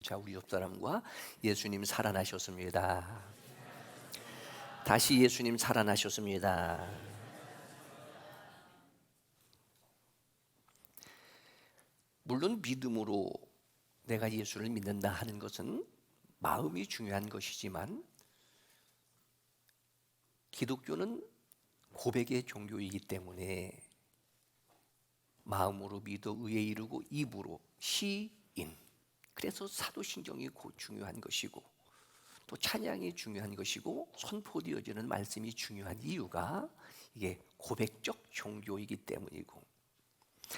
자, 우리 옆 사람과 예수님 살아나셨습니다. 다시 예수님 살아나셨습니다. 물론 믿음으로 내가 예수를 믿는다 하는 것은 마음이 중요한 것이지만 기독교는 고백의 종교이기 때문에 마음으로 믿어 의에 이르고 입으로 시인, 그래서 사도신경이 중요한 것이고 또 찬양이 중요한 것이고 선포되어지는 말씀이 중요한 이유가 이게 고백적 종교이기 때문이고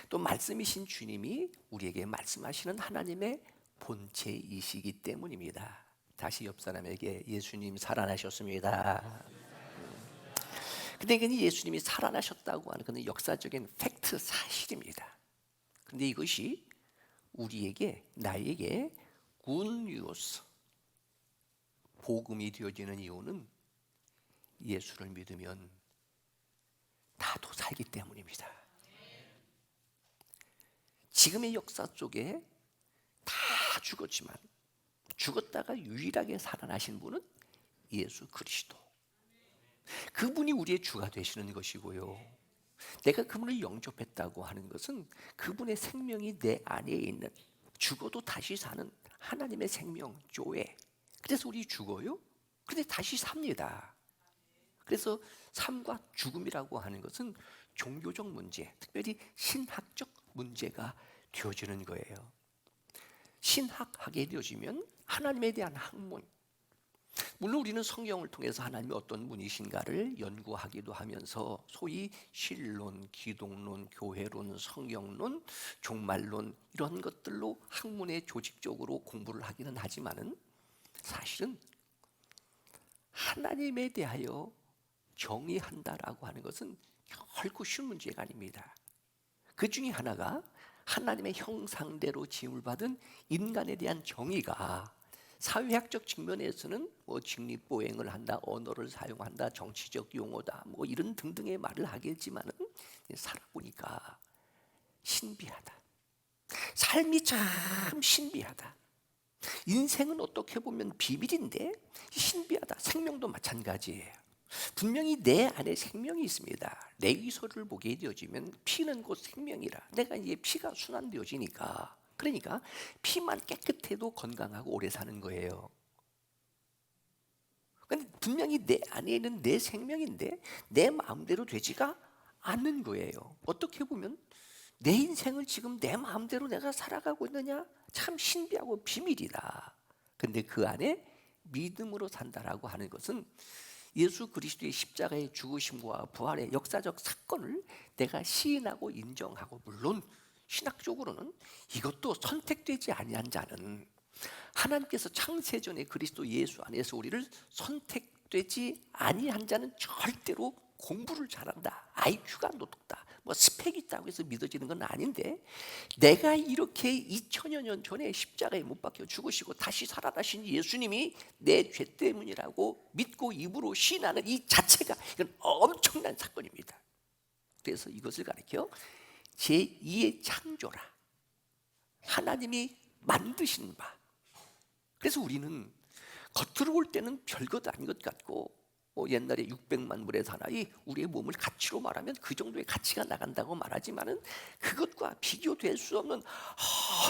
또 말씀이신 주님이 우리에게 말씀하시는 하나님의 본체이시기 때문입니다. 다시 옆 사람에게 예수님 살아나셨습니다. 근데 이게 예수님이 살아나셨다고 하는 것은 역사적인 팩트, 사실입니다. 그런데 이것이 우리에게, 나에게 굿뉴스, 복음이 되어지는 이유는 예수를 믿으면 나도 살기 때문입니다. 지금의 역사 속에 다 죽었지만 죽었다가 유일하게 살아나신 분은 예수 그리스도. 그분이 우리의 주가 되시는 것이고요. 내가 그분을 영접했다고 하는 것은 그분의 생명이 내 안에 있는, 죽어도 다시 사는 하나님의 생명, 조회. 그래서 우리 죽어요. 근데 다시 삽니다. 그래서 삶과 죽음이라고 하는 것은 종교적 문제, 특별히 신학적 문제가 되어지는 거예요. 신학하게 되어지면 하나님에 대한 학문, 물론 우리는 성경을 통해서 하나님이 어떤 분이신가를 연구하기도 하면서 소위 신론, 기독론, 교회론, 성경론, 종말론 이런 것들로 학문에 조직적으로 공부를 하기는 하지만은 사실은 하나님에 대하여 정의한다라고 하는 것은 결코 쉬운 문제가 아닙니다. 그 중에 하나가 하나님의 형상대로 지음을 받은 인간에 대한 정의가 사회학적 측면에서는 직립보행을 한다, 언어를 사용한다, 정치적 용어다, 이런 등등의 말을 하겠지만은 살아보니까 신비하다. 삶이 참 신비하다. 인생은 어떻게 보면 비밀인데 신비하다. 생명도 마찬가지예요. 분명히 내 안에 생명이 있습니다. 레위서를 보게 되어지면 피는 곧 생명이라. 내가 이제 피가 순환되어지니까. 그러니까 피만 깨끗해도 건강하고 오래 사는 거예요. 근데 분명히 내 안에 있는 내 생명인데 내 마음대로 되지가 않는 거예요. 어떻게 보면 내 인생을 지금 내 마음대로 내가 살아가고 있느냐? 참 신비하고 비밀이다. 근데 그 안에 믿음으로 산다라고 하는 것은 예수 그리스도의 십자가의 죽으심과 부활의 역사적 사건을 내가 시인하고 인정하고, 물론 신학적으로는 이것도 선택되지 아니한 자는, 하나님께서 창세전에 그리스도 예수 안에서 우리를 선택되지 아니한 자는 절대로 공부를 잘한다, IQ가 높다, 스펙이 있다고 해서 믿어지는 건 아닌데, 내가 이렇게 2000여 년 전에 십자가에 못 박혀 죽으시고 다시 살아나신 예수님이 내 죄 때문이라고 믿고 입으로 시인하는 이 자체가 이건 엄청난 사건입니다. 그래서 이것을 가리켜 제2의 창조라, 하나님이 만드신 바. 그래서 우리는 겉으로 볼 때는 별것 아닌 것 같고, 옛날에 600만 불의 사나이 우리의 몸을 가치로 말하면 그 정도의 가치가 나간다고 말하지만은 그것과 비교될 수 없는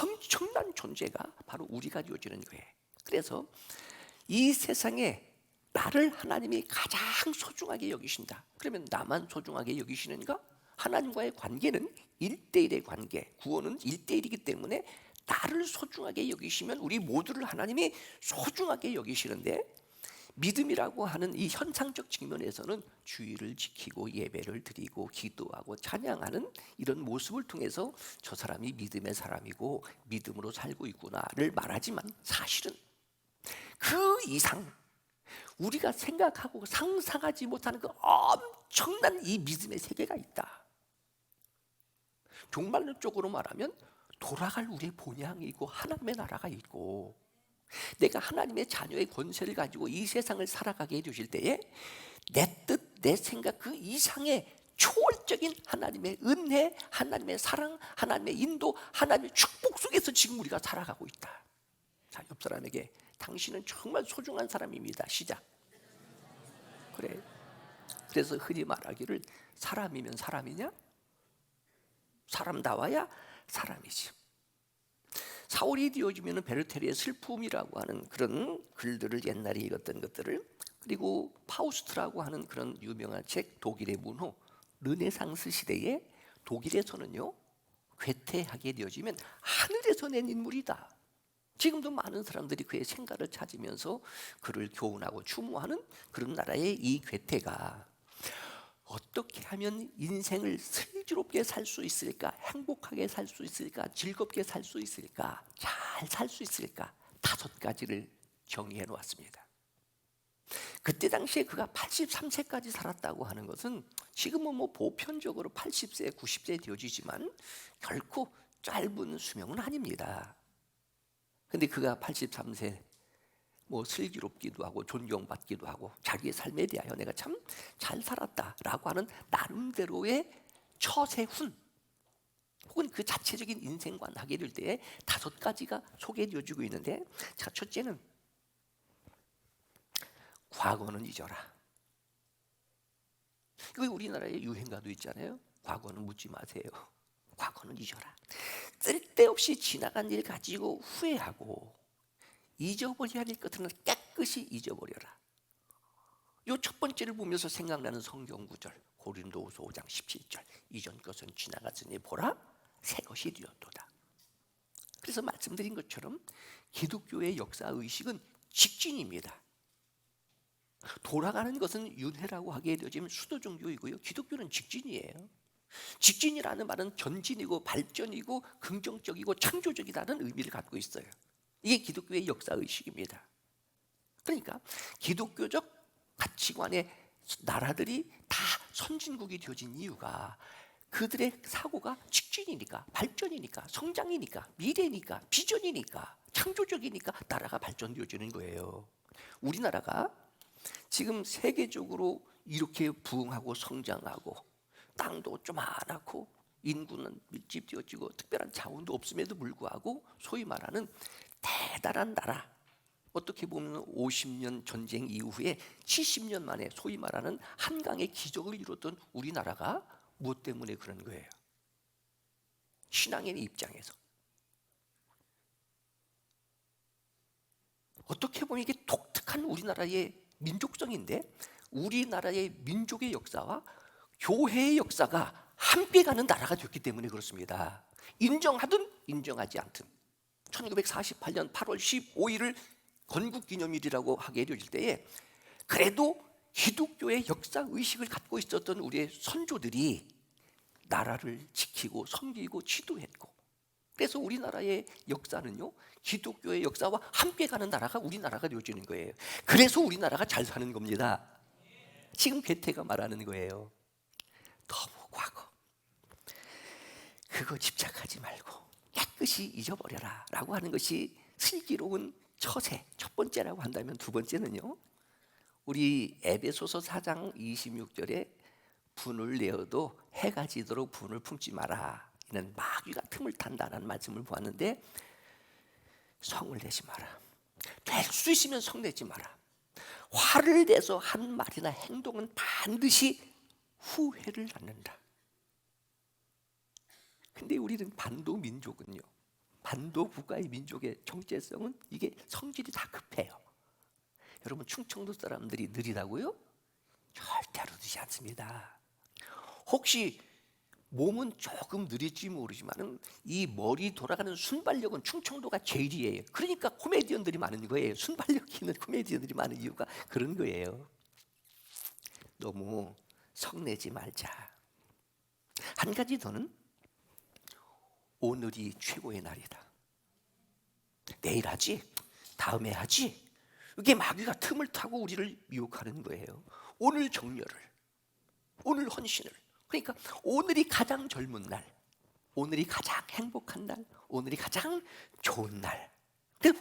엄청난 존재가 바로 우리가 되어지는 거예요. 그래서 이 세상에 나를 하나님이 가장 소중하게 여기신다. 그러면 나만 소중하게 여기시는가? 하나님과의 관계는 1대1의 관계, 구원은 1대1이기 때문에 나를 소중하게 여기시면 우리 모두를 하나님이 소중하게 여기시는데, 믿음이라고 하는 이 현상적 측면에서는 주의를 지키고 예배를 드리고 기도하고 찬양하는 이런 모습을 통해서 저 사람이 믿음의 사람이고 믿음으로 살고 있구나를 말하지만, 사실은 그 이상 우리가 생각하고 상상하지 못하는 그 엄청난 이 믿음의 세계가 있다. 종말론적으로 말하면 돌아갈 우리의 본향이 있고 하나님의 나라가 있고, 내가 하나님의 자녀의 권세를 가지고 이 세상을 살아가게 해주실 때에 내 뜻, 내 생각 그 이상의 초월적인 하나님의 은혜, 하나님의 사랑, 하나님의 인도, 하나님의 축복 속에서 지금 우리가 살아가고 있다. 자, 옆 사람에게 당신은 정말 소중한 사람입니다. 시작. 그래. 그래서 흔히 말하기를 사람이면 사람이냐? 사람다워야 사람이지. 사울이 이어지면 베르테리의 슬픔이라고 하는 그런 글들을 옛날에 읽었던 것들을, 그리고 파우스트라고 하는 그런 유명한 책, 독일의 문호, 르네상스 시대에 독일에서는요 괴테하게 되어지면 하늘에서 낸 인물이다. 지금도 많은 사람들이 그의 생가를 찾으면서 그를 교훈하고 추모하는 그런 나라의 이 괴테가 어떻게 하면 인생을 슬기롭게 살 수 있을까, 행복하게 살 수 있을까, 즐겁게 살 수 있을까, 잘 살 수 있을까, 5가지를 정의해 놓았습니다. 그때 당시에 그가 83세까지 살았다고 하는 것은 지금은 뭐 보편적으로 80세, 90세 되어지지만 결코 짧은 수명은 아닙니다. 근데 그가 83세 뭐 슬기롭기도 하고 존경받기도 하고 자기의 삶에 대하여 내가 참 잘 살았다라고 하는 나름대로의 처세훈 혹은 그 자체적인 인생관 하게 될 때에 5가지가 소개되어지고 있는데, 자, 첫째는 과거는 잊어라. 이거 우리나라의 유행가도 있잖아요. 과거는 묻지 마세요. 과거는 잊어라. 쓸데없이 지나간 일 가지고 후회하고 잊어버려야 할 것들은 깨끗이 잊어버려라. 이 첫 번째를 보면서 생각나는 성경 구절, 고린도후서 5장 17절. 이전 것은 지나갔으니 보라 새 것이 되었도다. 그래서 말씀드린 것처럼 기독교의 역사 의식은 직진입니다. 돌아가는 것은 윤회라고 하게 되어지면 수도 종교이고요, 기독교는 직진이에요. 직진이라는 말은 전진이고 발전이고 긍정적이고 창조적이라는 의미를 갖고 있어요. 이게 기독교의 역사 의식입니다. 그러니까 기독교적 가치관의 나라들이 다 선진국이 되어진 이유가 그들의 사고가 직진이니까, 발전이니까, 성장이니까, 미래니까, 비전이니까, 창조적이니까 나라가 발전되어지는 거예요. 우리나라가 지금 세계적으로 이렇게 부흥하고 성장하고 땅도 조그맣고 인구는 밀집되어지고 특별한 자원도 없음에도 불구하고 소위 말하는 대단한 나라, 어떻게 보면 50년 전쟁 이후에 70년 만에 소위 말하는 한강의 기적을 이뤘던 우리나라가 무엇 때문에 그런 거예요? 신앙인의 입장에서 어떻게 보면 이게 독특한 우리나라의 민족성인데, 우리나라의 민족의 역사와 교회의 역사가 함께 가는 나라가 됐기 때문에 그렇습니다. 인정하든 인정하지 않든 1948년 8월 15일을 건국기념일이라고 하게 되어질 때에 그래도 기독교의 역사 의식을 갖고 있었던 우리의 선조들이 나라를 지키고 섬기고 지도했고, 그래서 우리나라의 역사는요 기독교의 역사와 함께 가는 나라가 우리나라가 되어지는 거예요. 그래서 우리나라가 잘 사는 겁니다. 지금 괴테가 말하는 거예요. 너무 과거 그거 집착하지 말고 깨끗이 잊어버려라 라고 하는 것이 슬기로운 처세 첫 번째라고 한다면, 두 번째는요, 우리 에베소서 4장 26절에 분을 내어도 해가 지도록 분을 품지 마라, 이는 마귀가 틈을 탄다는 말씀을 보았는데, 성을 내지 마라. 될 수 있으면 성내지 마라. 화를 내서 한 말이나 행동은 반드시 후회를 낳는다. 근데 우리는 반도 민족은요, 반도 국가의 민족의 정체성은 이게 성질이 다 급해요. 여러분, 충청도 사람들이 느리다고요? 절대로 느리지 않습니다. 혹시 몸은 조금 느릴지 모르지만 이 머리 돌아가는 순발력은 충청도가 제일이에요. 그러니까 코미디언들이 많은 거예요. 순발력 있는 코미디언들이 많은 이유가 그런 거예요. 너무 성내지 말자. 한 가지 더는 오늘이 최고의 날이다. 내일 하지? 다음에 하지? 이게 마귀가 틈을 타고 우리를 유혹하는 거예요. 오늘 정열을, 오늘 헌신을. 그러니까 오늘이 가장 젊은 날, 오늘이 가장 행복한 날, 오늘이 가장 좋은 날.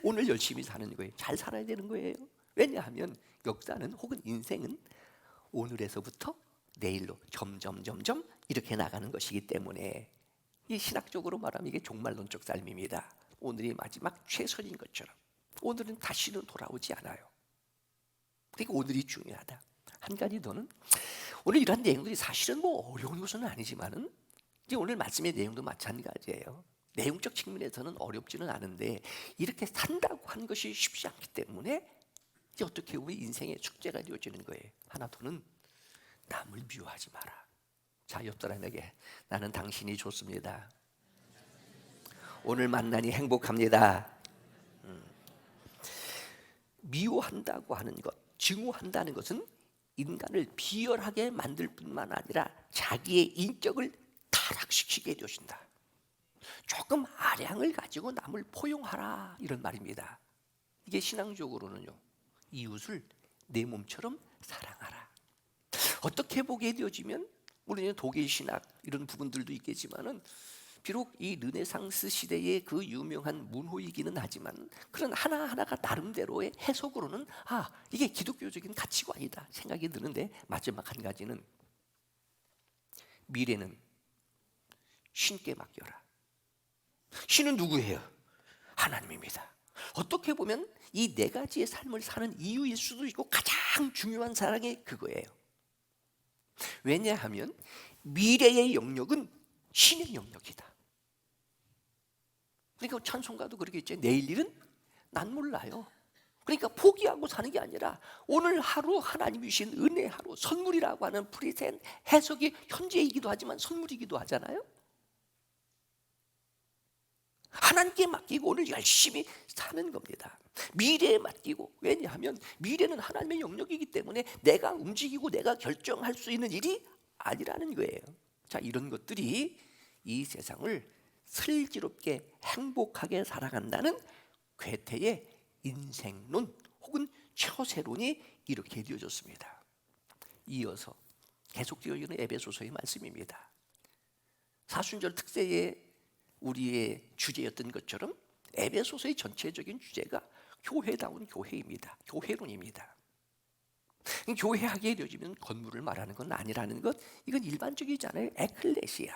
오늘 열심히 사는 거예요. 잘 살아야 되는 거예요. 왜냐하면 역사는 혹은 인생은 오늘에서부터 내일로 점점 이렇게 나가는 것이기 때문에, 이 신학적으로 말하면 이게 종말론적 삶입니다. 오늘이 마지막 최선인 것처럼. 오늘은 다시는 돌아오지 않아요. 그러니까 오늘이 중요하다. 한 가지 더는, 오늘 이러한 내용들이 사실은 뭐 어려운 것은 아니지만은 이제 오늘 말씀의 내용도 마찬가지예요. 내용적 측면에서는 어렵지는 않은데 이렇게 산다고 하는 것이 쉽지 않기 때문에 이제 어떻게 보면 인생의 숙제가 되어지는 거예요. 하나 더는 남을 미워하지 마라. 자, 옆 사람에게 나는 당신이 좋습니다. 오늘 만나니 행복합니다. 미워한다고 하는 것, 증오한다는 것은 인간을 비열하게 만들 뿐만 아니라 자기의 인격을 타락시키게 되어진다. 조금 아량을 가지고 남을 포용하라, 이런 말입니다. 이게 신앙적으로는요, 이웃을 내 몸처럼 사랑하라. 어떻게 보게 되어지면 물론 독일 신학 이런 부분들도 있겠지만은 비록 이 르네상스 시대의 그 유명한 문호이기는 하지만 그런 하나하나가 나름대로의 해석으로는 이게 기독교적인 가치관이다 생각이 드는데, 마지막 한 가지는 미래는 신께 맡겨라. 신은 누구예요? 하나님입니다. 어떻게 보면 이 네 가지의 삶을 사는 이유일 수도 있고 가장 중요한 사랑이 그거예요. 왜냐하면 미래의 영역은 신의 영역이다. 그러니까 찬송가도 그러겠죠. 내일 일은 난 몰라요. 그러니까 포기하고 사는 게 아니라 오늘 하루 하나님이 주신 은혜 하루, 선물이라고 하는 프리센 해석이 현재이기도 하지만 선물이기도 하잖아요. 하나님께 맡기고 오늘 열심히 사는 겁니다. 미래에 맡기고, 왜냐하면 미래는 하나님의 영역이기 때문에 내가 움직이고 내가 결정할 수 있는 일이 아니라는 거예요. 자, 이런 것들이 이 세상을 슬기롭게 행복하게 살아간다는 괴테의 인생론 혹은 처세론이 이렇게 되어졌습니다. 이어서 계속 되어지는 에베소서의 말씀입니다. 사순절 특세의 우리의 주제였던 것처럼 에베소서의 전체적인 주제가 교회다운 교회입니다. 교회론입니다. 교회하게 되어지면 건물을 말하는 건 아니라는 것, 이건 일반적이잖아요. 에클레시아,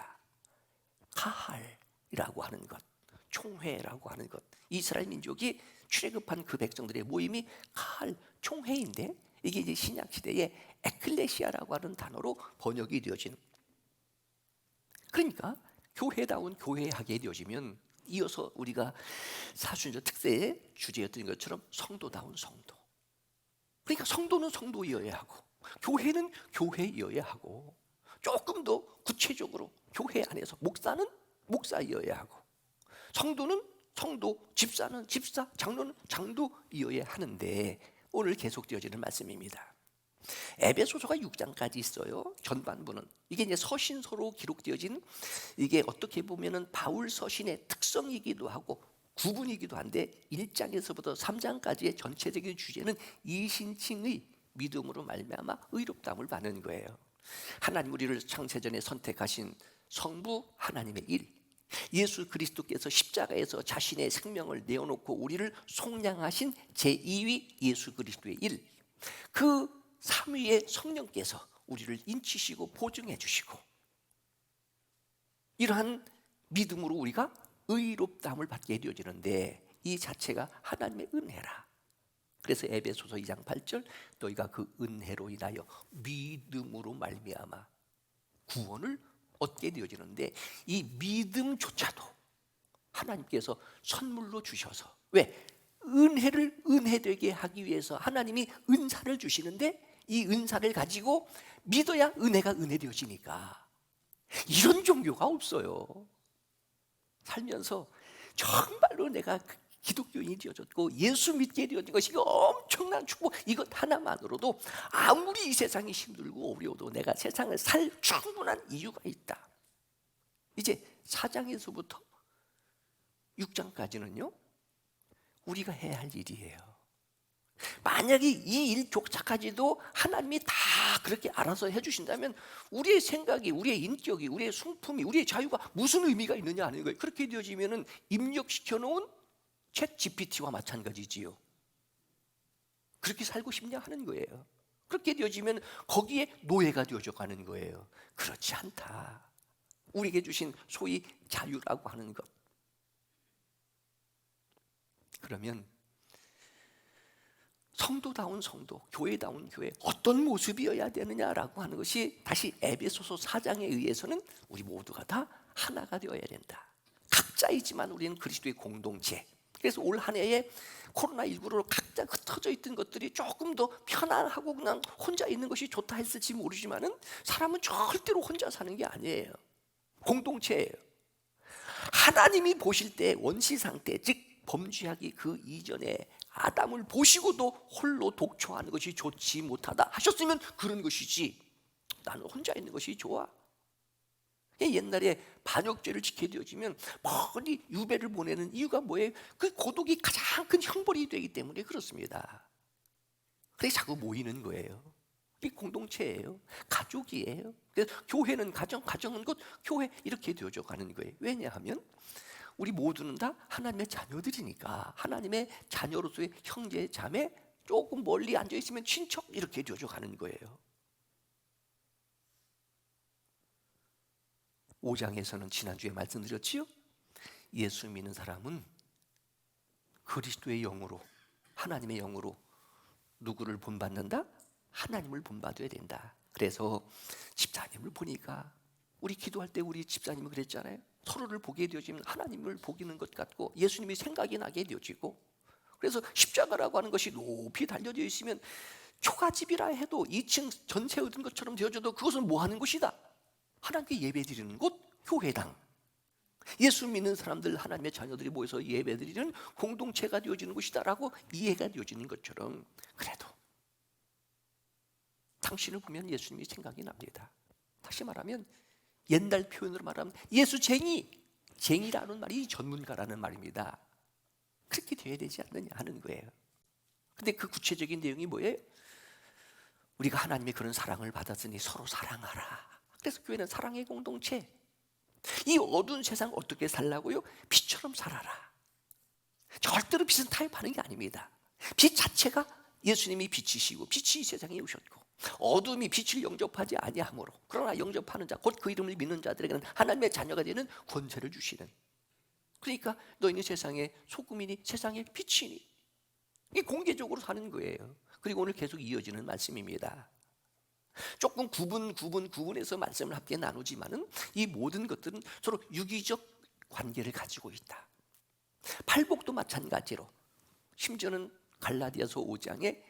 가할이라고 하는 것, 총회라고 하는 것, 이스라엘 민족이 출애굽한 그 백성들의 모임이 가할, 총회인데 이게 이제 신약 시대에 에클레시아라고 하는 단어로 번역이 되어진, 그러니까 교회다운 교회하게 되어지면 이어서 우리가 사순절 특세의 주제였던 것처럼 성도다운 성도, 그러니까 성도는 성도이어야 하고 교회는 교회이어야 하고 조금 더 구체적으로 교회 안에서 목사는 목사이어야 하고 성도는 성도, 집사는 집사, 장로는 장로이어야 하는데 오늘 계속되어지는 말씀입니다. 에베소서가 6장까지 있어요. 전반부는 이게 이제 서신서로 기록되어진, 이게 어떻게 보면은 바울 서신의 특성이기도 하고 구분이기도 한데 1장에서부터 3장까지의 전체적인 주제는 이신칭의 믿음으로 말미암아 의롭다함을 받는 거예요. 하나님 우리를 창세전에 선택하신 성부 하나님의 일, 예수 그리스도께서 십자가에서 자신의 생명을 내어놓고 우리를 속량하신 제2위 예수 그리스도의 일, 그 3위의 성령께서 우리를 인치시고 보증해 주시고, 이러한 믿음으로 우리가 의롭다함을 받게 되어지는데 이 자체가 하나님의 은혜라. 그래서 에베소서 2장 8절 너희가 그 은혜로 인하여 믿음으로 말미암아 구원을 얻게 되어지는데 이 믿음조차도 하나님께서 선물로 주셔서, 왜? 은혜를 은혜되게 하기 위해서 하나님이 은사를 주시는데 이 은사를 가지고 믿어야 은혜가 은혜되어지니까. 이런 종교가 없어요. 살면서 정말로 내가 기독교인이 되어졌고 예수 믿게 되어진 것이 엄청난 축복, 이것 하나만으로도 아무리 이 세상이 힘들고 어려워도 내가 세상을 살 충분한 이유가 있다. 이제 4장에서부터 6장까지는요 우리가 해야 할 일이에요. 만약에 이 일조차까지도 하나님이 다 그렇게 알아서 해주신다면 우리의 생각이, 우리의 인격이, 우리의 성품이, 우리의 자유가 무슨 의미가 있느냐 하는 거예요. 그렇게 되어지면 입력시켜 놓은 챗 GPT와 마찬가지지요. 그렇게 살고 싶냐 하는 거예요. 그렇게 되어지면 거기에 노예가 되어져 가는 거예요. 그렇지 않다. 우리에게 주신 소위 자유라고 하는 것, 그러면 성도다운 성도, 교회다운 교회 어떤 모습이어야 되느냐라고 하는 것이 다시 에베소서 4장에 의해서는 우리 모두가 다 하나가 되어야 된다. 각자이지만 우리는 그리스도의 공동체. 그래서 올 한 해에 코로나19로 각자 흩어져 있던 것들이 조금 더 편안하고 그냥 혼자 있는 것이 좋다 했을지 모르지만은 사람은 절대로 혼자 사는 게 아니에요. 공동체예요. 하나님이 보실 때 원시 상태, 즉 범죄하기 그 이전에 아담을 보시고도 홀로 독초하는 것이 좋지 못하다 하셨으면 그런 것이지, 나는 혼자 있는 것이 좋아. 옛날에 반역죄를 지켜야 되어지면 멀리 유배를 보내는 이유가 뭐예요? 그 고독이 가장 큰 형벌이 되기 때문에 그렇습니다. 그래서 자꾸 모이는 거예요. 이 공동체예요. 가족이에요. 그래서 교회는 가정, 가정은 곧 교회, 이렇게 되어져 가는 거예요. 왜냐하면 우리 모두는 다 하나님의 자녀들이니까, 하나님의 자녀로서의 형제, 자매, 조금 멀리 앉아 있으면 친척, 이렇게 되어져 가는 거예요. 5장에서는 지난주에 말씀드렸지요. 예수 믿는 사람은 그리스도의 영으로, 하나님의 영으로 누구를 본받는다? 하나님을 본받아야 된다. 그래서 집사님을 보니까, 우리 기도할 때 우리 집사님은 그랬잖아요. 서로를 보게 되어지면 하나님을 보기는 것 같고 예수님이 생각이 나게 되어지고, 그래서 십자가라고 하는 것이 높이 달려져 있으면 초가집이라 해도 2층 전세 얻은 것처럼 되어져도 그것은 뭐 하는 곳이다? 하나님께 예배드리는 곳, 교회당. 예수 믿는 사람들, 하나님의 자녀들이 모여서 예배드리는 공동체가 되어지는 곳이다라고 이해가 되어지는 것처럼, 그래도 당신을 보면 예수님이 생각이 납니다. 다시 말하면 옛날 표현으로 말하면 예수쟁이, 쟁이라는 말이 전문가라는 말입니다. 그렇게 되어야 되지 않느냐 하는 거예요. 근데 그 구체적인 내용이 뭐예요? 우리가 하나님의 그런 사랑을 받았으니 서로 사랑하라. 그래서 교회는 사랑의 공동체. 이 어두운 세상 어떻게 살라고요? 빛처럼 살아라. 절대로 빛은 타협하는 게 아닙니다. 빛 자체가 예수님이 빛이시고 빛이 이 세상에 오셨고, 어둠이 빛을 영접하지 아니하므로, 그러나 영접하는 자, 곧 그 이름을 믿는 자들에게는 하나님의 자녀가 되는 권세를 주시는. 그러니까 너희는 세상의 소금이니 세상의 빛이니, 이게 공개적으로 사는 거예요. 그리고 오늘 계속 이어지는 말씀입니다. 조금 구분해서 말씀을 함께 나누지만은 이 모든 것들은 서로 유기적 관계를 가지고 있다. 팔복도 마찬가지로, 심지어는 갈라디아서 5장에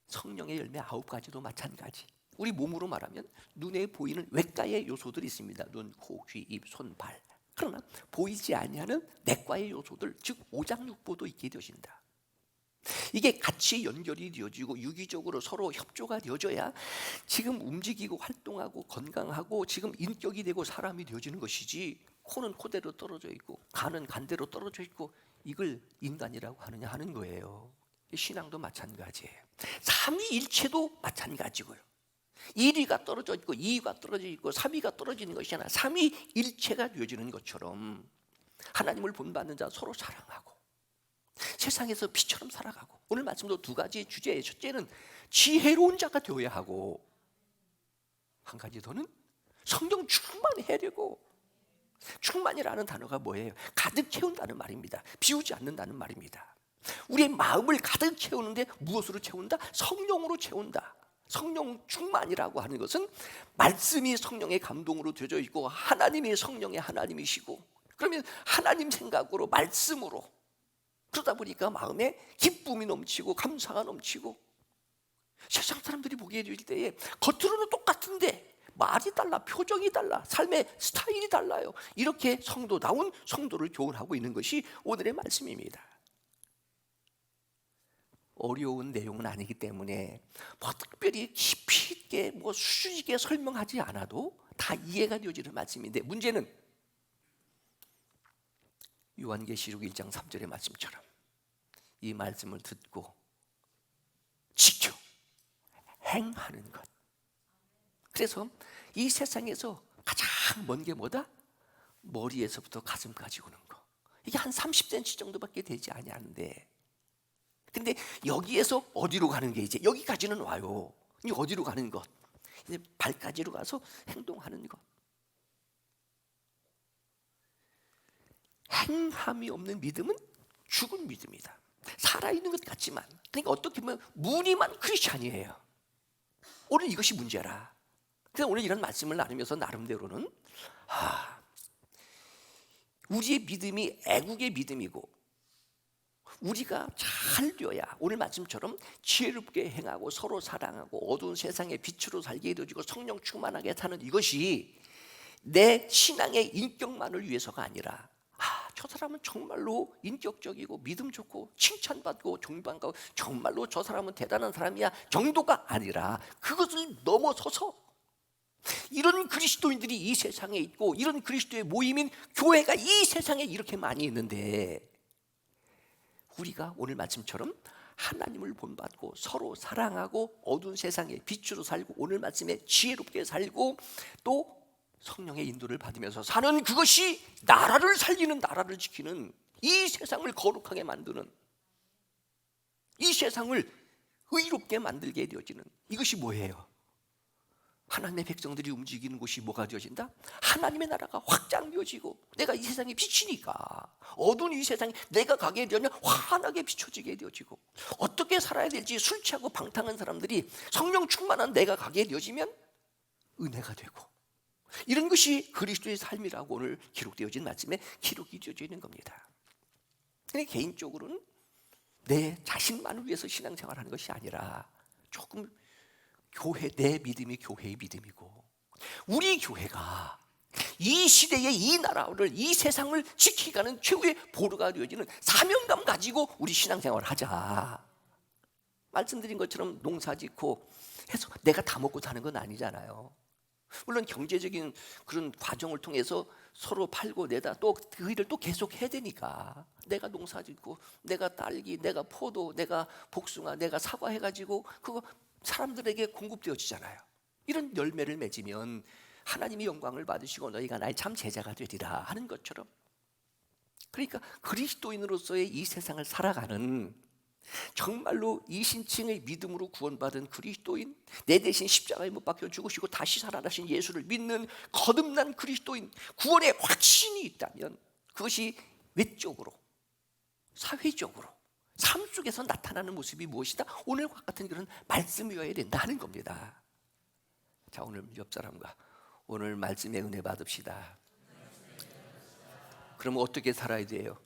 성령의 열매 9가지도 마찬가지. 우리 몸으로 말하면 눈에 보이는 외과의 요소들이 있습니다. 눈, 코, 귀, 입, 손, 발. 그러나 보이지 아니하는 내과의 요소들, 즉 오장육부도 있게 되어진다. 이게 같이 연결이 되어지고 유기적으로 서로 협조가 되어져야 지금 움직이고 활동하고 건강하고 지금 인격이 되고 사람이 되어지는 것이지, 코는 코대로 떨어져 있고 간은 간대로 떨어져 있고 이걸 인간이라고 하느냐 하는 거예요. 신앙도 마찬가지예요. 삼위일체도 마찬가지고요. 1위가 떨어져 있고 2위가 떨어져 있고 3위가 떨어지는 것이 아니라 삼위일체가 되어지는 것처럼 하나님을 본받는 자 서로 사랑하고 세상에서 빛처럼 살아가고, 오늘 말씀도 2가지 주제예요. 첫째는 지혜로운 자가 되어야 하고, 한 가지 더는 성령 충만해야 되고. 충만이라는 단어가 뭐예요? 가득 채운다는 말입니다. 비우지 않는다는 말입니다. 우리의 마음을 가득 채우는데 무엇으로 채운다? 성령으로 채운다. 성령 충만이라고 하는 것은 말씀이 성령의 감동으로 되어져 있고 하나님이 성령의 하나님이시고, 그러면 하나님 생각으로 말씀으로, 그러다 보니까 마음에 기쁨이 넘치고 감사가 넘치고, 세상 사람들이 보기에 될 때에 겉으로는 똑같은데 말이 달라, 표정이 달라, 삶의 스타일이 달라요. 이렇게 성도다운 성도를 교훈하고 있는 것이 오늘의 말씀입니다. 어려운 내용은 아니기 때문에 뭐 특별히 깊이 있게 뭐 수준 있게 설명하지 않아도 다 이해가 되어지는 말씀인데, 문제는 요한계시록 1장 3절의 말씀처럼 이 말씀을 듣고 지켜 행하는 것. 그래서 이 세상에서 가장 먼 게 뭐다? 머리에서부터 가슴까지 오는 거. 이게 한 30cm 정도밖에 되지 아니하는데, 근데 여기에서 어디로 가는 게 이제 여기까지는 와요. 이제 어디로 가는 것? 이제 발까지로 가서 행동하는 것. 행함이 없는 믿음은 죽은 믿음이다. 살아있는 것 같지만, 그러니까 어떻게 보면 무늬만 크리스찬이에요. 오늘 이것이 문제라. 그래서 오늘 이런 말씀을 나누면서 나름대로는 우리의 믿음이 애국의 믿음이고, 우리가 잘 되어야 오늘 말씀처럼 지혜롭게 행하고 서로 사랑하고 어두운 세상에 빛으로 살게 되어지고 성령 충만하게 사는 이것이 내 신앙의 인격만을 위해서가 아니라, 저 사람은 정말로 인격적이고 믿음 좋고 칭찬받고 존경받고 정말로 저 사람은 대단한 사람이야 정도가 아니라, 그것을 넘어서서 이런 그리스도인들이 이 세상에 있고 이런 그리스도의 모임인 교회가 이 세상에 이렇게 많이 있는데, 우리가 오늘 말씀처럼 하나님을 본받고 서로 사랑하고 어두운 세상에 빛으로 살고 오늘 말씀에 지혜롭게 살고 또 성령의 인도를 받으면서 사는, 그것이 나라를 살리는, 나라를 지키는, 이 세상을 거룩하게 만드는, 이 세상을 의롭게 만들게 되어지는, 이것이 뭐예요? 하나님의 백성들이 움직이는 곳이 뭐가 되어진다? 하나님의 나라가 확장되어지고, 내가 이 세상에 비치니까 어두운 이 세상에 내가 가게 되면 환하게 비춰지게 되어지고, 어떻게 살아야 될지 술 취하고 방탕한 사람들이 성령 충만한 내가 가게 되어지면 은혜가 되고, 이런 것이 그리스도의 삶이라고 오늘 기록되어진 말씀에 기록이 되어져 있는 겁니다. 그러니까 개인적으로는 내 자신만을 위해서 신앙생활하는 것이 아니라 조금 교회, 내 믿음이 교회의 믿음이고, 우리 교회가 이 시대의 이 나라를, 이 세상을 지키가는 최후의 보루가 되어지는 사명감 가지고 우리 신앙생활을 하자. 말씀드린 것처럼 농사짓고 해서 내가 다 먹고 사는 건 아니잖아요. 물론 경제적인 그런 과정을 통해서 서로 팔고 내다 또 그 일을 또 계속 해야 되니까, 내가 농사짓고 내가 딸기, 내가 포도, 내가 복숭아, 내가 사과 해가지고 그거 사람들에게 공급되어지잖아요. 이런 열매를 맺으면 하나님이 영광을 받으시고 너희가 나의 참 제자가 되리라 하는 것처럼, 그러니까 그리스도인으로서의 이 세상을 살아가는, 정말로 이신칭의 믿음으로 구원받은 그리스도인, 내 대신 십자가에 못 박혀 죽으시고 다시 살아나신 예수를 믿는 거듭난 그리스도인, 구원의 확신이 있다면 그것이 외적으로, 사회적으로, 삶 속에서 나타나는 모습이 무엇이다? 오늘과 같은 그런 말씀이어야 된다는 겁니다. 자, 오늘 옆 사람과 오늘 말씀의 은혜 받읍시다. 그러면 어떻게 살아야 돼요?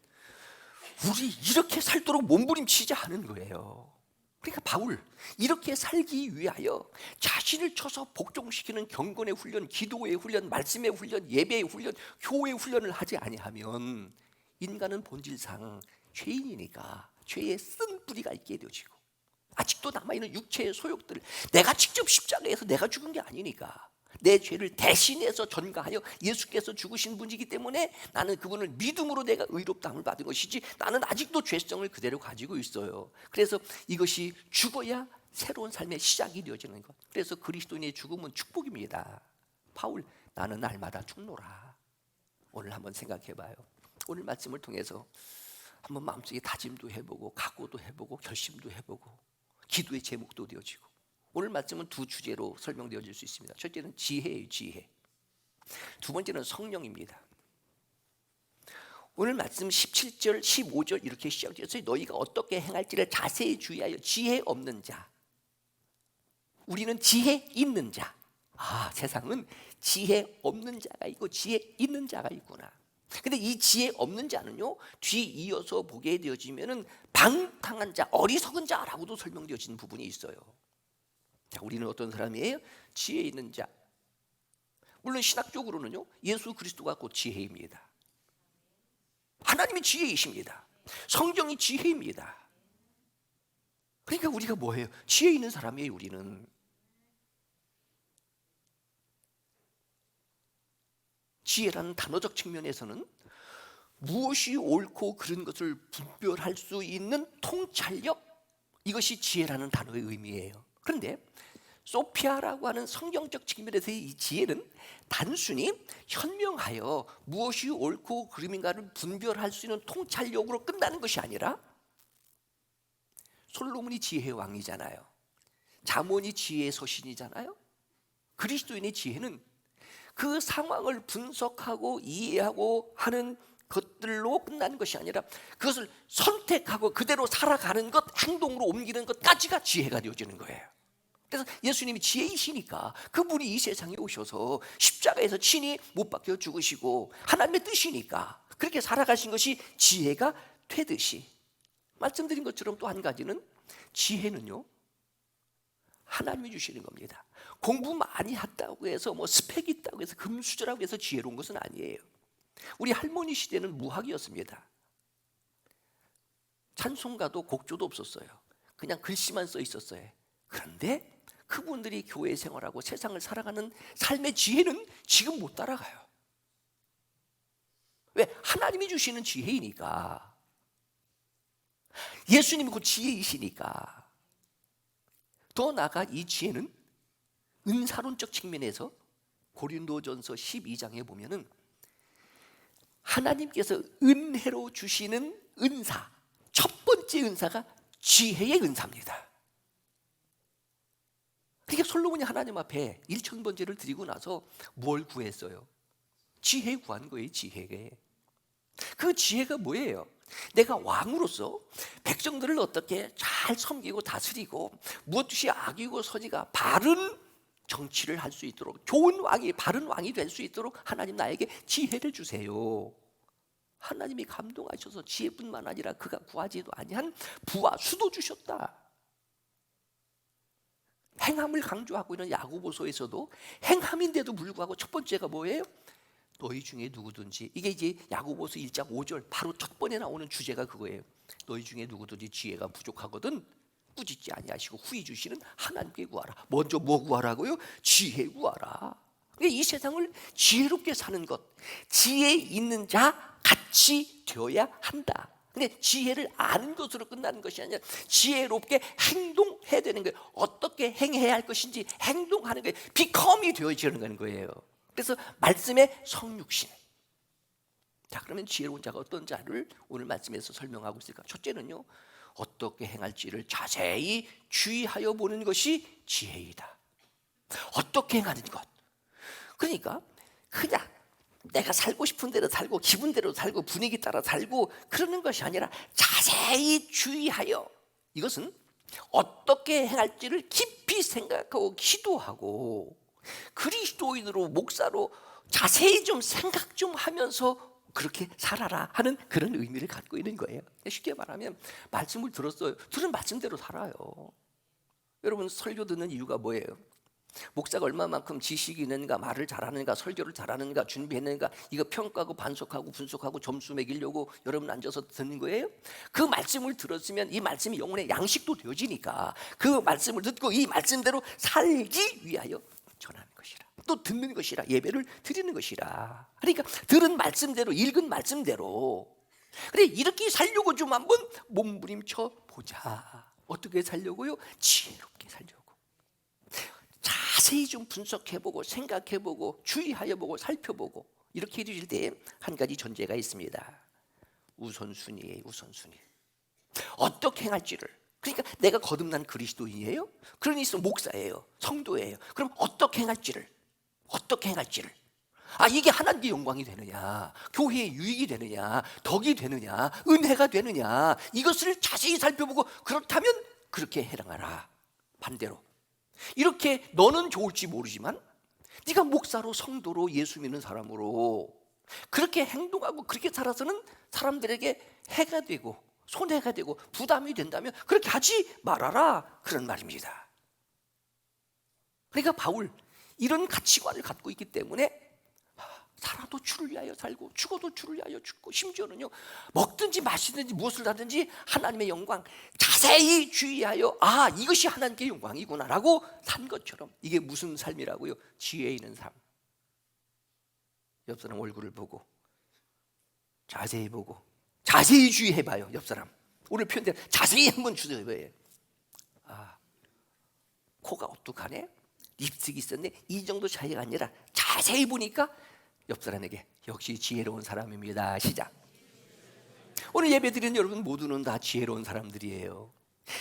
우리 이렇게 살도록 몸부림치지 않은 거예요. 그러니까 바울, 이렇게 살기 위하여 자신을 쳐서 복종시키는 경건의 훈련, 기도의 훈련, 말씀의 훈련, 예배의 훈련, 교회의 훈련을 하지 아니하면 인간은 본질상 죄인이니까 죄의 쓴 뿌리가 있게 되어지고, 아직도 남아있는 육체의 소욕들, 내가 직접 십자가에서 내가 죽은 게 아니니까 내 죄를 대신해서 전가하여 예수께서 죽으신 분이기 때문에 나는 그분을 믿음으로 내가 의롭다함을 받은 것이지, 나는 아직도 죄성을 그대로 가지고 있어요. 그래서 이것이 죽어야 새로운 삶의 시작이 되어지는 것. 그래서 그리스도인의 죽음은 축복입니다. 바울, 나는 날마다 죽노라. 오늘 한번 생각해 봐요. 오늘 말씀을 통해서 한번 마음속에 다짐도 해보고 각오도 해보고 결심도 해보고 기도의 제목도 되어지고, 오늘 말씀은 두 주제로 설명되어질 수 있습니다. 첫째는 지혜예요, 지혜. 두 번째는 성령입니다. 오늘 말씀 17절, 15절 이렇게 시작되어서 너희가 어떻게 행할지를 자세히 주의하여 지혜 없는 자, 우리는 지혜 있는 자. 세상은 지혜 없는 자가 있고 지혜 있는 자가 있구나. 근데 이 지혜 없는 자는요, 뒤 이어서 보게 되어지면은 방탕한 자, 어리석은 자라고도 설명되어지는 부분이 있어요. 자, 우리는 어떤 사람이에요? 지혜 있는 자. 물론 신학적으로는요, 예수 그리스도가 곧 지혜입니다. 하나님이 지혜이십니다. 성경이 지혜입니다. 그러니까 우리가 뭐예요? 지혜 있는 사람이에요. 우리는 지혜라는 단어적 측면에서는 무엇이 옳고 그른 것을 분별할 수 있는 통찰력, 이것이 지혜라는 단어의 의미예요. 그런데 소피아라고 하는 성경적 측면에서의 이 지혜는 단순히 현명하여 무엇이 옳고 그름인가를 분별할 수 있는 통찰력으로 끝나는 것이 아니라, 솔로몬이 지혜의 왕이잖아요. 잠언이 지혜의 서신이잖아요. 그리스도인의 지혜는 그 상황을 분석하고 이해하고 하는 것들로 끝나는 것이 아니라 그것을 선택하고 그대로 살아가는 것, 행동으로 옮기는 것까지가 지혜가 되어지는 거예요. 그래서 예수님이 지혜이시니까 그분이 이 세상에 오셔서 십자가에서 친히 못 박혀 죽으시고 하나님의 뜻이니까 그렇게 살아가신 것이 지혜가 되듯이, 말씀드린 것처럼 또 한 가지는 지혜는요 하나님이 주시는 겁니다. 공부 많이 했다고 해서 뭐 스펙 있다고 해서 금수저라고 해서 지혜로운 것은 아니에요. 우리 할머니 시대는 무학이었습니다. 찬송가도 곡조도 없었어요. 그냥 글씨만 써 있었어요. 그런데 그분들이 교회 생활하고 세상을 살아가는 삶의 지혜는 지금 못 따라가요. 왜? 하나님이 주시는 지혜이니까. 예수님이 그 지혜이시니까. 더 나아가 이 지혜는 은사론적 측면에서 고린도전서 12장에 보면은 하나님께서 은혜로 주시는 은사, 첫 번째 은사가 지혜의 은사입니다. 그러니까 솔로몬이 하나님 앞에 1000번제를 드리고 나서 뭘 구했어요? 지혜 구한 거예요. 지혜에. 그 지혜가 뭐예요? 내가 왕으로서 백성들을 어떻게 잘 섬기고 다스리고 무엇이 악이고 선이가 바른 정치를 할 수 있도록, 좋은 왕이, 바른 왕이 될 수 있도록 하나님 나에게 지혜를 주세요. 하나님이 감동하셔서 지혜뿐만 아니라 그가 구하지도 아니한 부와 수도 주셨다. 행함을 강조하고 있는 야고보서에서도 행함인데도 불구하고 첫 번째가 뭐예요? 너희 중에 누구든지, 이게 이제 야고보서 1장 5절 바로 첫 번에 나오는 주제가 그거예요. 너희 중에 누구든지 지혜가 부족하거든 꾸짖지 아니하시고 후히 주시는 하나님께 구하라. 먼저 뭐 구하라고요? 지혜 구하라. 이 세상을 지혜롭게 사는 것, 지혜 있는 자 같이 되어야 한다. 근데 지혜를 아는 것으로 끝나는 것이 아니라 지혜롭게 행동해야 되는 거예요. 어떻게 행해야 할 것인지 행동하는 거예요. 비컴이 되어지는 거예요. 그래서 말씀의 성육신. 자, 그러면 지혜로운 자가 어떤 자를 오늘 말씀에서 설명하고 있을까? 첫째는요, 어떻게 행할지를 자세히 주의하여 보는 것이 지혜이다. 어떻게 행하는 것. 그러니까 그냥 내가 살고 싶은 대로 살고 기분대로 살고 분위기 따라 살고 그러는 것이 아니라 자세히 주의하여, 이것은 어떻게 행할지를 깊이 생각하고 기도하고 그리스도인으로 목사로 자세히 좀 생각 좀 하면서 그렇게 살아라 하는 그런 의미를 갖고 있는 거예요. 쉽게 말하면 말씀을 들었어요. 들은 말씀대로 살아요. 여러분, 설교 듣는 이유가 뭐예요? 목사가 얼마만큼 지식이 있는가, 말을 잘하는가, 설교를 잘하는가, 준비했는가, 이거 평가하고 반석하고 분석하고 점수 매기려고 여러분 앉아서 듣는 거예요? 그 말씀을 들었으면 이 말씀이 영혼의 양식도 되어지니까 그 말씀을 듣고 이 말씀대로 살기 위하여 전하는 것이라, 또 듣는 것이라, 예배를 드리는 것이라. 그러니까 들은 말씀대로, 읽은 말씀대로, 그래 이렇게 살려고 좀 한번 몸부림쳐 보자. 어떻게 살려고요? 지혜롭게 살려고. 자세히 좀 분석해보고 생각해보고 주의하여 보고 살펴보고 이렇게 해주실 때 한 가지 전제가 있습니다. 우선순위예요. 우선순위. 어떻게 행할지를. 그러니까 내가 거듭난 그리스도인이에요? 그러니 목사예요, 성도예요. 그럼 어떻게 행할지를, 어떻게 행할지를. 아, 이게 하나님께 영광이 되느냐, 교회에 유익이 되느냐, 덕이 되느냐, 은혜가 되느냐, 이것을 자세히 살펴보고 그렇다면 그렇게 행하라. 반대로 이렇게 너는 좋을지 모르지만 네가 목사로, 성도로, 예수 믿는 사람으로 그렇게 행동하고 그렇게 살아서는 사람들에게 해가 되고 손해가 되고 부담이 된다면 그렇게 하지 말아라, 그런 말입니다. 그러니까 바울 이런 가치관을 갖고 있기 때문에 살아도 주를 위하여 살고 죽어도 주를 위하여 죽고, 심지어는요 먹든지 마시든지 무엇을 하든지 하나님의 영광 자세히 주의하여, 아, 이것이 하나님께 영광이구나 라고 산 것처럼. 이게 무슨 삶이라고요? 지혜 있는 삶. 옆 사람 얼굴을 보고 자세히 보고 자세히 주의해봐요. 옆 사람 오늘 표현대로 자세히 한번 주의해봐요. 아, 코가 어떡하네, 립스틱이 있었네, 이 정도 차이가 아니라 자세히 보니까 옆 사람에게 역시 지혜로운 사람입니다. 시작. 오늘 예배드리는 여러분 모두는 다 지혜로운 사람들이에요.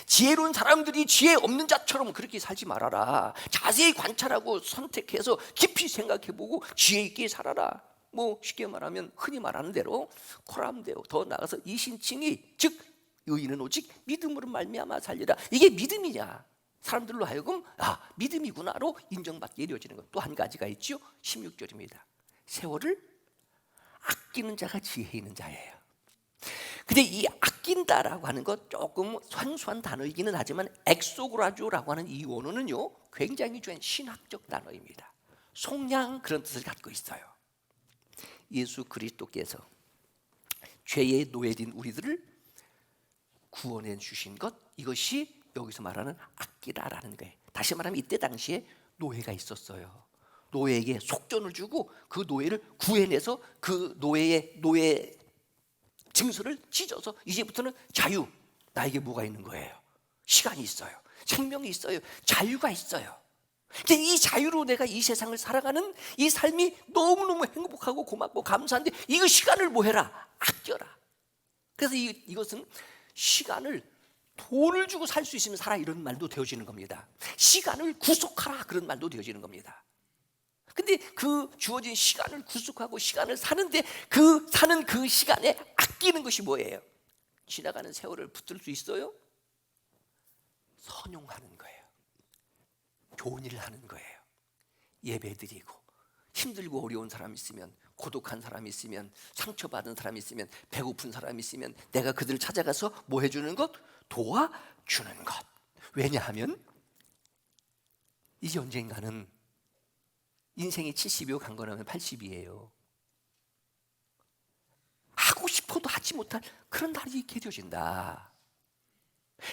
지혜로운 사람들이 지혜 없는 자처럼 그렇게 살지 말아라. 자세히 관찰하고 선택해서 깊이 생각해보고 지혜 있게 살아라. 뭐 쉽게 말하면 흔히 말하는 대로 코람데오, 더 나아가서 이신칭이, 즉 의인은 오직 믿음으로 말미암아 살리라. 이게 믿음이냐? 사람들로 하여금 믿음이구나로 인정받게 이루어지는 것. 또 한 가지가 있죠. 16절입니다. 세월을 아끼는 자가 지혜 있는 자예요. 근데 이 아낀다라고 하는 것 조금 선수한 단어이기는 하지만 엑소그라조라고 하는 이 원어는요 굉장히 중요한 신학적 단어입니다. 속량 그런 뜻을 갖고 있어요. 예수 그리스도께서 죄에 노예된 우리들을 구원해 주신 것, 이것이 여기서 말하는 아끼다라는 거예요. 다시 말하면 이때 당시에 노예가 있었어요. 노예에게 속전을 주고 그 노예를 구해내서 그 노예 증서를 찢어서 이제부터는 자유, 나에게 뭐가 있는 거예요? 시간이 있어요, 생명이 있어요, 자유가 있어요. 근데 이 자유로 내가 이 세상을 살아가는 이 삶이 너무너무 행복하고 고맙고 감사한데 이거 시간을 뭐 해라? 아껴라. 그래서 이것은 시간을 돈을 주고 살 수 있으면 살아, 이런 말도 되어지는 겁니다. 시간을 구속하라, 그런 말도 되어지는 겁니다. 근데 그 주어진 시간을 구속하고 시간을 사는데 사는 그 시간에 아끼는 것이 뭐예요? 지나가는 세월을 붙들 수 있어요? 선용하는 거예요. 좋은 일을 하는 거예요. 예배드리고, 힘들고 어려운 사람 있으면, 고독한 사람 있으면, 상처받은 사람 있으면, 배고픈 사람 있으면 내가 그들을 찾아가서 뭐 해주는 것? 도와주는 것. 왜냐하면 이제 언젠가는 인생이 70이고 강건하면 80이에요. 하고 싶어도 하지 못할 그런 날이 있게 되어진다.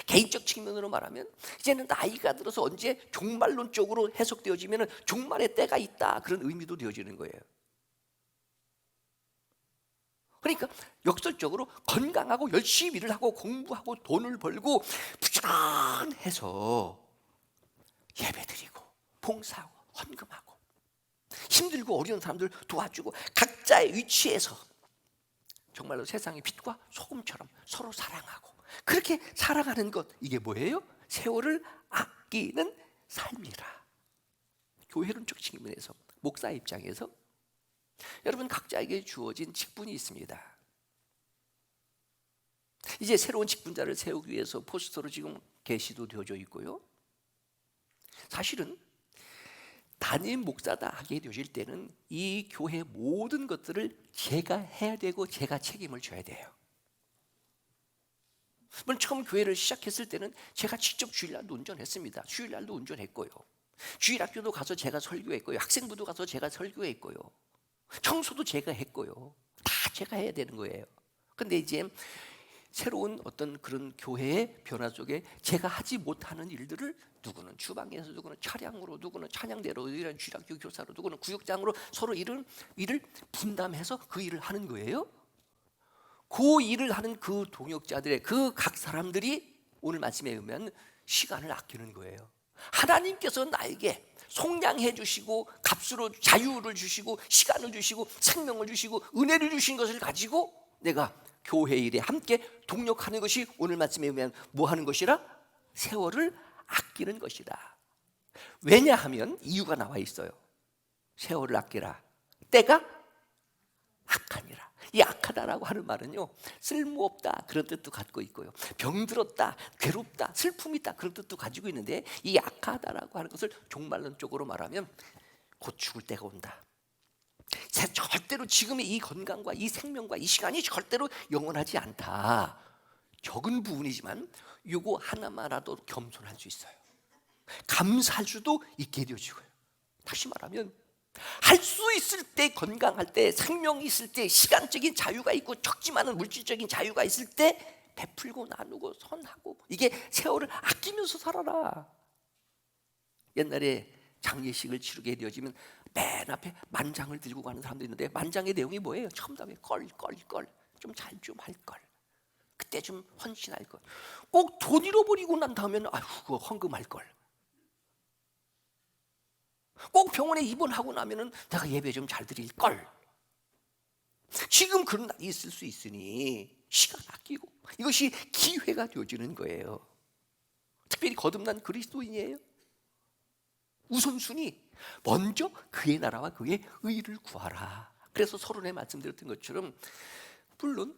개인적 측면으로 말하면 이제는 나이가 들어서 언제 종말론적으로 해석되어지면 종말의 때가 있다, 그런 의미도 되어지는 거예요. 그러니까 역설적으로 건강하고 열심히 일을 하고 공부하고 돈을 벌고 부지런해서 예배드리고 봉사하고 헌금하고 힘들고 어려운 사람들 도와주고 각자의 위치에서 정말로 세상의 빛과 소금처럼 서로 사랑하고 그렇게 살아가는 것, 이게 뭐예요? 세월을 아끼는 삶이라. 교회론적 측면에서, 목사 입장에서 여러분 각자에게 주어진 직분이 있습니다. 이제 새로운 직분자를 세우기 위해서 포스터로 지금 게시도 되어져 있고요. 사실은 담임 목사다 하게 되실 때는 이 교회 모든 것들을 제가 해야 되고 제가 책임을 져야 돼요. 물론 처음 교회를 시작했을 때는 제가 직접 주일날도 운전했습니다. 주일날도 운전했고요. 주일학교도 가서 제가 설교했고요. 학생부도 가서 제가 설교했고요. 청소도 제가 했고요. 다 제가 해야 되는 거예요. 근데 이제 새로운 어떤 그런 교회의 변화 속에 제가 하지 못하는 일들을 누구는 주방에서, 누구는 차량으로, 누구는 찬양대로, 이런 주일학교 교사로, 누구는 구역장으로 서로 일을 분담해서 그 일을 하는 거예요. 그 일을 하는 그 동역자들의 그 각 사람들이 오늘 말씀에 의하면 시간을 아끼는 거예요. 하나님께서 나에게 속량해 주시고 값으로 자유를 주시고 시간을 주시고 생명을 주시고 은혜를 주신 것을 가지고 내가 교회 일에 함께 동력하는 것이 오늘 말씀에 의하면 뭐 하는 것이라? 세월을 아끼는 것이다. 왜냐하면 이유가 나와 있어요. 세월을 아끼라, 때가 악하니라. 이 악하다라고 하는 말은요, 쓸모없다 그런 뜻도 갖고 있고요, 병들었다, 괴롭다, 슬픔이 있다 그런 뜻도 가지고 있는데, 이 악하다라고 하는 것을 종말론적으로 말하면 곧 죽을 때가 온다. 절대로 지금의 이 건강과 이 생명과 이 시간이 절대로 영원하지 않다. 적은 부분이지만 이거 하나만라도 겸손할 수 있어요. 감사할 수도 있게 되어지고요. 다시 말하면 할 수 있을 때, 건강할 때, 생명이 있을 때, 시간적인 자유가 있고 적지만은 물질적인 자유가 있을 때 베풀고 나누고 선하고, 이게 세월을 아끼면서 살아라. 옛날에 장례식을 치르게 되어지면 맨 앞에 만장을 들고 가는 사람도 있는데, 만장의 내용이 뭐예요? 첨담에 껄 좀 잘 좀 할 걸, 그때 좀 헌신할 걸. 꼭 돈 잃어버리고 난 다음에는 아휴 그거 헌금할 걸. 꼭 병원에 입원하고 나면은 내가 예배 좀 잘 드릴 걸. 지금 그런 날이 있을 수 있으니 시간 아끼고, 이것이 기회가 되어지는 거예요. 특별히 거듭난 그리스도인이에요. 우선순위 먼저 그의 나라와 그의 의를 구하라. 그래서 서론에 말씀드렸던 것처럼 물론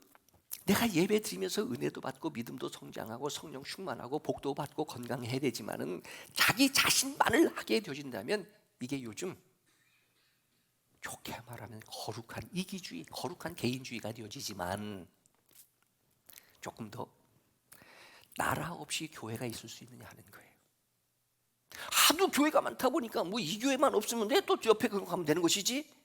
내가 예배 드리면서 은혜도 받고 믿음도 성장하고 성령 충만하고 복도 받고 건강해야 되지만은 자기 자신만을 하게 되어진다면 이게 요즘 좋게 말하면 거룩한 이기주의, 거룩한 개인주의가 되어지지만 조금 더 나라 없이 교회가 있을 수 있느냐 하는 거예요. 하도 교회가 많다 보니까 뭐 이 교회만 없으면 내 또 옆에 그거 가면 되는 것이지.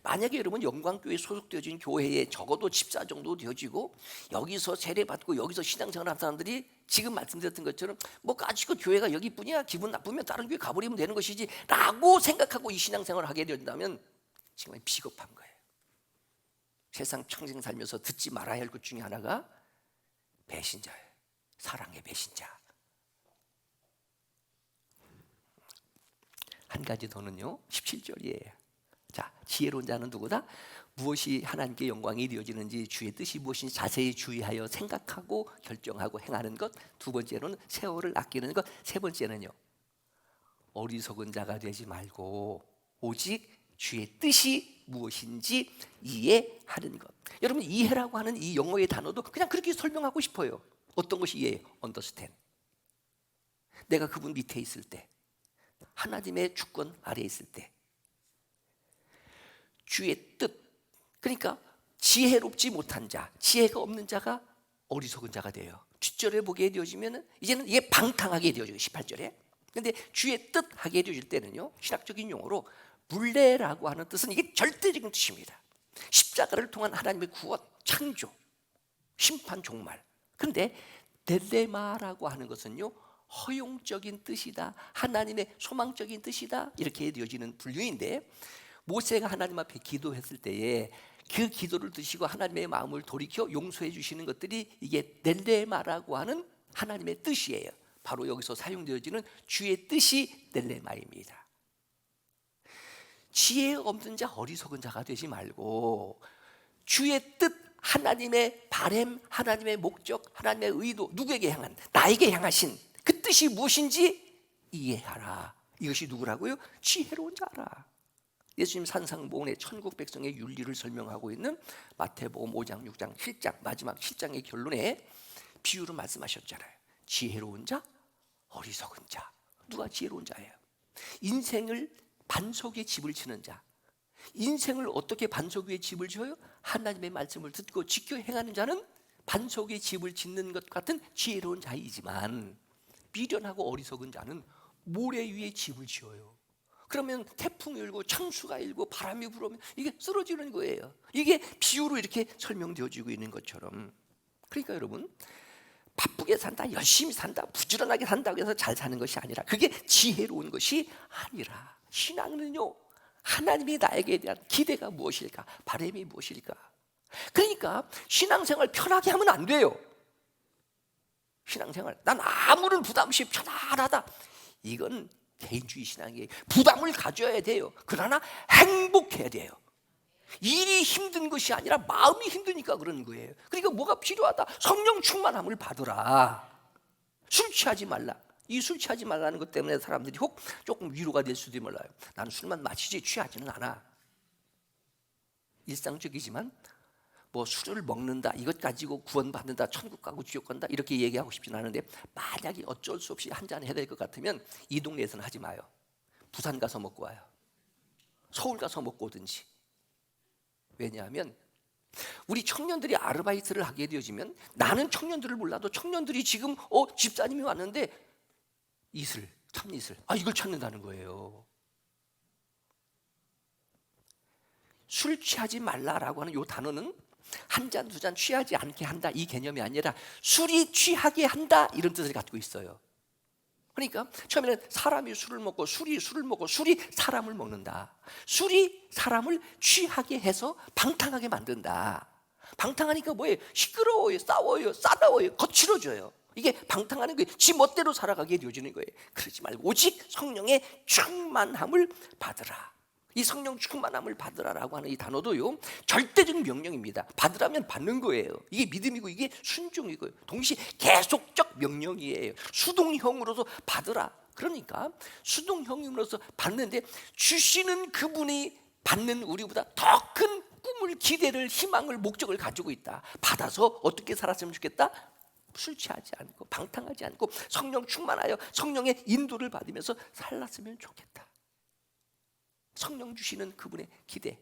만약에 여러분 영광교회에 소속되어진 교회에 적어도 집사 정도 되어지고 여기서 세례받고 여기서 신앙생활하는 사람들이 지금 말씀드렸던 것처럼 뭐 가지고 교회가 여기뿐이야, 기분 나쁘면 다른 교회 가버리면 되는 것이지 라고 생각하고 이 신앙생활을 하게 된다면 정말 비겁한 거예요. 세상 평생 살면서 듣지 말아야 할 것 중에 하나가 배신자예요. 사랑의 배신자. 한 가지 더는요, 17절이에요. 자, 지혜로운 자는 누구다? 무엇이 하나님께 영광이 되어지는지, 주의 뜻이 무엇인지 자세히 주의하여 생각하고 결정하고 행하는 것. 두 번째로는 세월을 아끼는 것. 세 번째는요, 어리석은 자가 되지 말고 오직 주의 뜻이 무엇인지 이해하는 것. 여러분, 이해라고 하는 이 영어의 단어도 그냥 그렇게 설명하고 싶어요. 어떤 것이 이해예요? understand. 내가 그분 밑에 있을 때, 하나님의 주권 아래에 있을 때 주의 뜻, 그러니까 지혜롭지 못한 자, 지혜가 없는 자가 어리석은 자가 돼요. 뒷절에 보게 되어지면 이제는 이게 방탕하게 되어져요. 18절에. 근데 주의 뜻 하게 되어질 때는요, 신학적인 용어로 물레라고 하는 뜻은 이게 절대적인 뜻입니다. 십자가를 통한 하나님의 구원, 창조, 심판, 종말. 그런데 델레마라고 하는 것은요, 허용적인 뜻이다, 하나님의 소망적인 뜻이다, 이렇게 되어지는 분류인데, 모세가 하나님 앞에 기도했을 때에 그 기도를 드시고 하나님의 마음을 돌이켜 용서해 주시는 것들이 이게 델레마라고 하는 하나님의 뜻이에요. 바로 여기서 사용되어지는 주의 뜻이 델레마입니다. 지혜 없는 자, 어리석은 자가 되지 말고 주의 뜻, 하나님의 바램, 하나님의 목적, 하나님의 의도, 누구에게 향한, 나에게 향하신 그 뜻이 무엇인지 이해하라. 이것이 누구라고요? 지혜로운 자라. 예수님 산상보훈의 천국 백성의 윤리를 설명하고 있는 마태복음 5장, 6장, 7장 마지막 7장의 결론에 비유로 말씀하셨잖아요. 지혜로운 자, 어리석은 자. 누가 지혜로운 자예요? 인생을 반석 위에 집을 치는 자. 인생을 어떻게 반석 위에 집을 지어요? 하나님의 말씀을 듣고 지켜 행하는 자는 반석 위에 집을 짓는 것 같은 지혜로운 자이지만, 미련하고 어리석은 자는 모래 위에 집을 지어요. 그러면 태풍이 일고 창수가 일고 바람이 불어오면 이게 쓰러지는 거예요. 이게 비유로 이렇게 설명되어지고 있는 것처럼. 그러니까 여러분, 바쁘게 산다, 열심히 산다, 부지런하게 산다고 해서 잘 사는 것이 아니라, 그게 지혜로운 것이 아니라, 신앙은요, 하나님이 나에게 대한 기대가 무엇일까, 바람이 무엇일까. 그러니까 신앙생활 편하게 하면 안 돼요. 신앙생활 난 아무런 부담 없이 편안하다, 이건 개인주의 신앙이에요. 부담을 가져야 돼요. 그러나 행복해야 돼요. 일이 힘든 것이 아니라 마음이 힘드니까 그러는 거예요. 그러니까 뭐가 필요하다? 성령 충만함을 받으라. 술 취하지 말라. 이 술 취하지 말라는 것 때문에 사람들이 혹 조금 위로가 될 수도 몰라요. 나는 술만 마시지 취하지는 않아. 일상적이지만 뭐 술을 먹는다, 이것 가지고 구원받는다, 천국 가고 지옥 간다, 이렇게 얘기하고 싶지는 않은데, 만약에 어쩔 수 없이 한잔 해야 될 것 같으면 이 동네에서는 하지 마요. 부산 가서 먹고 와요. 서울 가서 먹고 오든지. 왜냐하면 우리 청년들이 아르바이트를 하게 되어지면, 나는 청년들을 몰라도 청년들이 지금 집사님이 왔는데 이슬, 참이슬, 이걸 찾는다는 거예요. 술 취하지 말라라고 하는 이 단어는 한 잔, 두 잔 취하지 않게 한다, 이 개념이 아니라 술이 취하게 한다, 이런 뜻을 갖고 있어요. 그러니까 처음에는 사람이 술을 먹고 술이 술을 먹고 술이 사람을 먹는다. 술이 사람을 취하게 해서 방탕하게 만든다. 방탕하니까 뭐예요? 시끄러워요, 싸워요, 싸나워요, 거칠어져요. 이게 방탕하는 거예요. 지 멋대로 살아가게 되어지는 거예요. 그러지 말고 오직 성령의 충만함을 받으라. 이 성령 충만함을 받으라라고 하는 이 단어도요, 절대적인 명령입니다. 받으라면 받는 거예요. 이게 믿음이고 이게 순종이고 동시에 계속적 명령이에요. 수동형으로서 받으라. 그러니까 수동형으로서 받는데, 주시는 그분이 받는 우리보다 더 큰 꿈을, 기대를, 희망을, 목적을 가지고 있다. 받아서 어떻게 살았으면 좋겠다? 술 취하지 않고 방탕하지 않고 성령 충만하여 성령의 인도를 받으면서 살았으면 좋겠다. 성령 주시는 그분의 기대.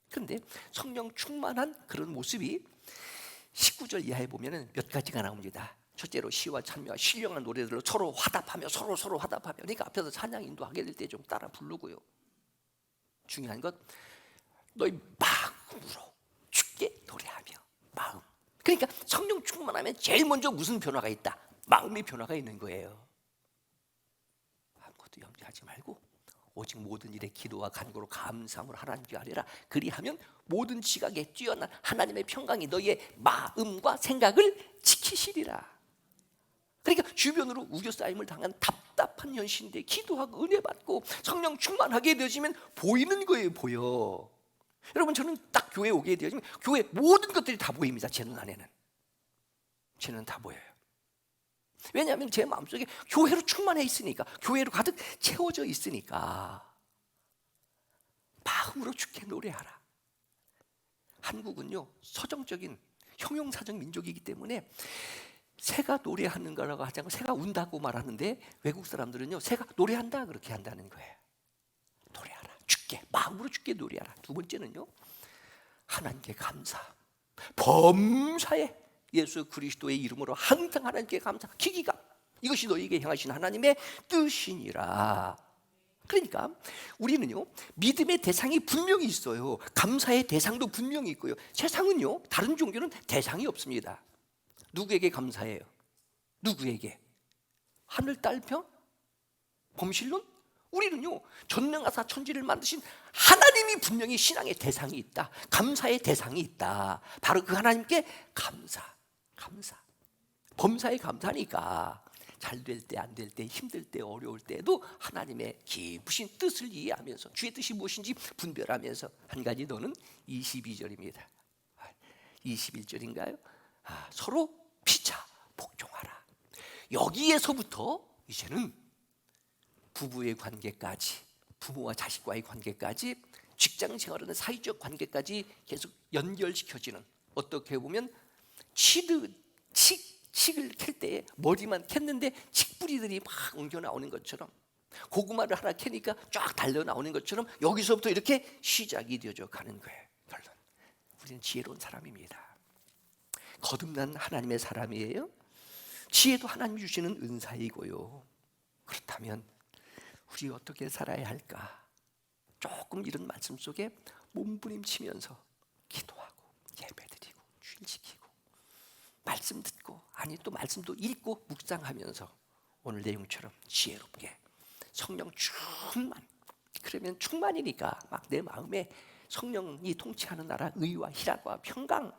그런데 성령 충만한 그런 모습이 19절 이하에 보면 몇 가지가 나옵니다. 첫째로 시와 찬미와 신령한 노래들로 서로 화답하며 서로 화답하며, 그러니까 앞에서 찬양 인도하게 될 때 좀 따라 부르고요. 중요한 것, 너희 마음으로 주께 노래하며. 마음. 그러니까 성령 충만하면 제일 먼저 무슨 변화가 있다? 마음의 변화가 있는 거예요. 아무것도 염려하지 말고 오직 모든 일에 기도와 간구로 감사함으로 하나님께 아뢰라. 그리하면 모든 지각에 뛰어난 하나님의 평강이 너희의 마음과 생각을 지키시리라. 그러니까 주변으로 우겨싸임을 당한 답답한 현실인데 기도하고 은혜 받고 성령 충만하게 되어지면 보이는 거예요. 보여. 여러분, 저는 딱 교회에 오게 되어지면 교회 모든 것들이 다 보입니다. 제 눈안에는. 제 눈은 다 보여요. 왜냐하면 제 마음속에 교회로 충만해 있으니까, 교회로 가득 채워져 있으니까. 마음으로 주께 노래하라. 한국은요 서정적인 형용사적 민족이기 때문에 새가 노래하는 거라고 하지 않고 새가 운다고 말하는데, 외국 사람들은요 새가 노래한다 그렇게 한다는 거예요. 노래하라. 주께, 마음으로 주께 노래하라. 두 번째는요, 하나님께 감사. 범사에 예수 그리스도의 이름으로 항상 하나님께 감사. 기기감. 이것이 너희에게 향하신 하나님의 뜻이니라. 그러니까 우리는요 믿음의 대상이 분명히 있어요. 감사의 대상도 분명히 있고요. 세상은요 다른 종교는 대상이 없습니다. 누구에게 감사해요? 누구에게? 하늘 딸편? 범실론? 우리는요 전능하사 천지를 만드신 하나님이 분명히 신앙의 대상이 있다. 감사의 대상이 있다. 바로 그 하나님께 감사. 범사에 감사니까 잘 될 때, 안 될 때, 힘들 때, 어려울 때에도 하나님의 깊으신 뜻을 이해하면서 주의 뜻이 무엇인지 분별하면서, 한 가지 더는 22절입니다. 21절인가요? 서로 피차 복종하라. 여기에서부터 이제는 부부의 관계까지, 부모와 자식과의 관계까지, 직장 생활하는 사회적 관계까지 계속 연결시켜지는, 어떻게 보면 칡을 캘 때에 머리만 캤는데 칡뿌리들이 막 옮겨 나오는 것처럼, 고구마를 하나 캐니까 쫙 달려 나오는 것처럼 여기서부터 이렇게 시작이 되어져 가는 거예요. 결론, 우리는 지혜로운 사람입니다. 거듭난 하나님의 사람이에요. 지혜도 하나님 주시는 은사이고요. 그렇다면 우리 어떻게 살아야 할까? 조금 이런 말씀 속에 몸부림치면서 기도하고 예배드리고 주일 지키고 말씀 듣고, 아니 또 말씀도 읽고 묵상하면서 오늘 내용처럼 지혜롭게 성령 충만. 그러면 충만이니까 막 내 마음에 성령이 통치하는 나라 의와 희락과 평강,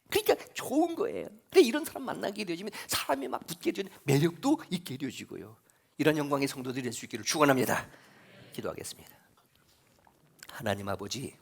그러니까 좋은 거예요. 근데 이런 사람 만나게 되어지면 사람이 막 붙게 되는 매력도 있게 되어지고요. 이런 영광의 성도들이 될 수 있기를 축원합니다. 기도하겠습니다. 하나님 아버지,